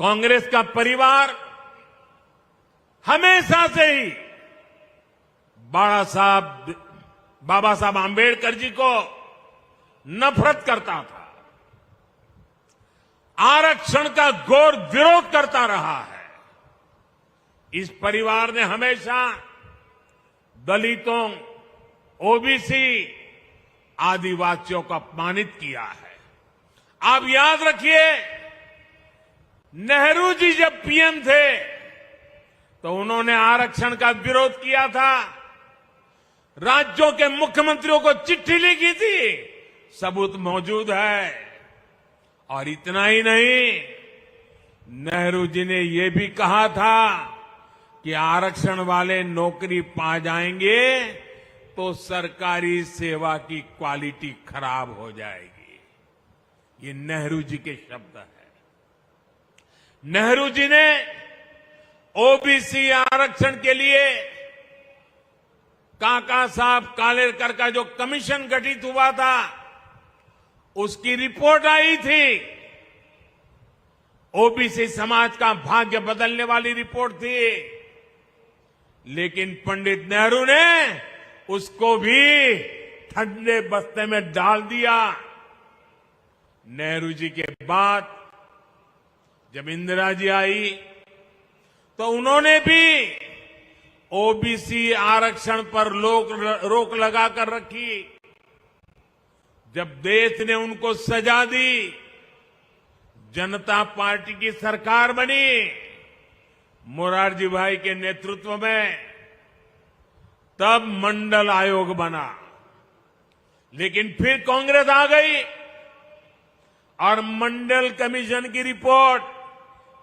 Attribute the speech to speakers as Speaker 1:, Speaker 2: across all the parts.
Speaker 1: कांग्रेस का परिवार हमेशा से ही बाबा साहब आंबेडकर जी को नफरत करता था, आरक्षण का घोर विरोध करता रहा है। इस परिवार ने हमेशा दलितों, ओबीसी, आदिवासियों को अपमानित किया है। आप याद रखिए, नेहरू जी जब पीएम थे तो उन्होंने आरक्षण का विरोध किया था, राज्यों के मुख्यमंत्रियों को चिट्ठी लिखी थी, सबूत मौजूद है। और इतना ही नहीं, नेहरू जी ने यह भी कहा था कि आरक्षण वाले नौकरी पा जाएंगे तो सरकारी सेवा की क्वालिटी खराब हो जाएगी। ये नेहरू जी के शब्द हैं। नेहरू जी ने ओबीसी आरक्षण के लिए काका साहब कालेलकर का जो कमीशन गठित हुआ था, उसकी रिपोर्ट आई थी। ओबीसी समाज का भाग्य बदलने वाली रिपोर्ट थी, लेकिन पंडित नेहरू ने उसको भी ठंडे बस्ते में डाल दिया। नेहरू जी के बाद जब इंदिरा जी आई तो उन्होंने भी ओबीसी आरक्षण पर रोक लगाकर रखी। जब देश ने उनको सजा दी, जनता पार्टी की सरकार बनी मोरारजी भाई के नेतृत्व में, तब मंडल आयोग बना। लेकिन फिर कांग्रेस आ गई और मंडल कमीशन की रिपोर्ट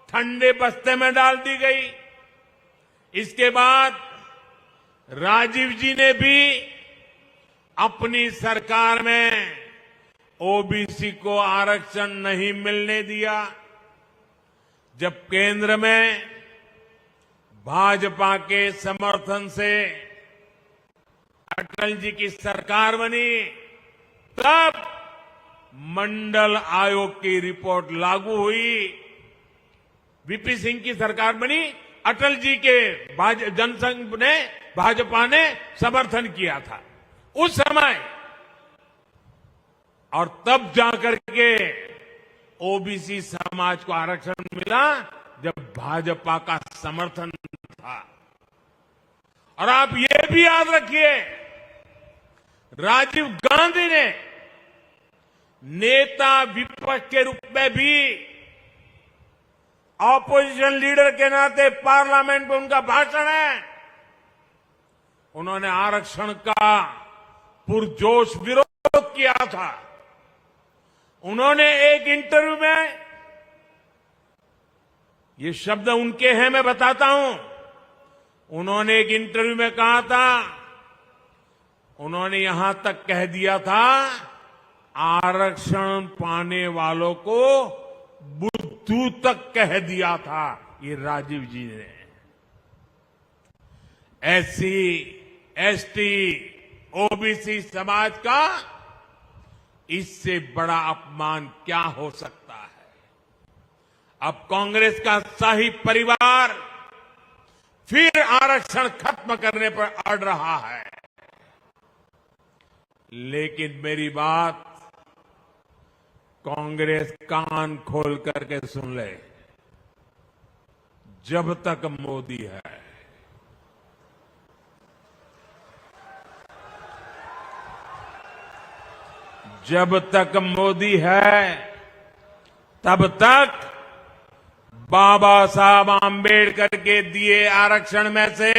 Speaker 1: ठंडे बस्ते में डाल दी गई। इसके बाद राजीव जी ने भी अपनी सरकार में ओबीसी को आरक्षण नहीं मिलने दिया। जब केंद्र में भाजपा के समर्थन से अटल जी की सरकार बनी, तब मंडल आयोग की रिपोर्ट लागू हुई। वीपी सिंह की सरकार बनी, अटल जी के जनसंघ ने, भाजपा ने समर्थन किया था उस समय, और तब जाकर के ओबीसी समाज को आरक्षण मिला जब भाजपा का समर्थन था। और आप ये भी याद रखिए, राजीव गांधी ने नेता विपक्ष के रूप में भी, ऑपोजिशन लीडर के नाते पार्लियामेंट में उनका भाषण है, उन्होंने आरक्षण का पुरजोश विरोध किया था। उन्होंने एक इंटरव्यू में, ये शब्द उनके हैं, मैं बताता हूं, उन्होंने एक इंटरव्यू में कहा था, उन्होंने यहां तक कह दिया था, आरक्षण पाने वालों को बुद्धू तक कह दिया था। ये राजीव जी ने। एससी, एसटी, ओबीसी समाज का इससे बड़ा अपमान क्या हो सकता है। अब कांग्रेस का शाही परिवार फिर आरक्षण खत्म करने पर अड़ रहा है। लेकिन मेरी बात कांग्रेस कान खोल करके सुन ले, जब तक मोदी है, जब तक मोदी है, तब तक बाबा साहब आंबेडकर के दिए आरक्षण में से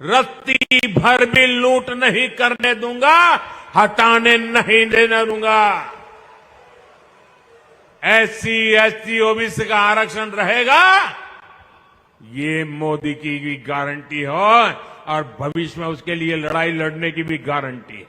Speaker 1: रत्ती भर भी लूट नहीं करने दूंगा, हटाने नहीं देने दूंगा। एससी, एसटी, ओबीसी का आरक्षण रहेगा, ये मोदी की भी गारंटी है और भविष्य में उसके लिए लड़ाई लड़ने की भी गारंटी है।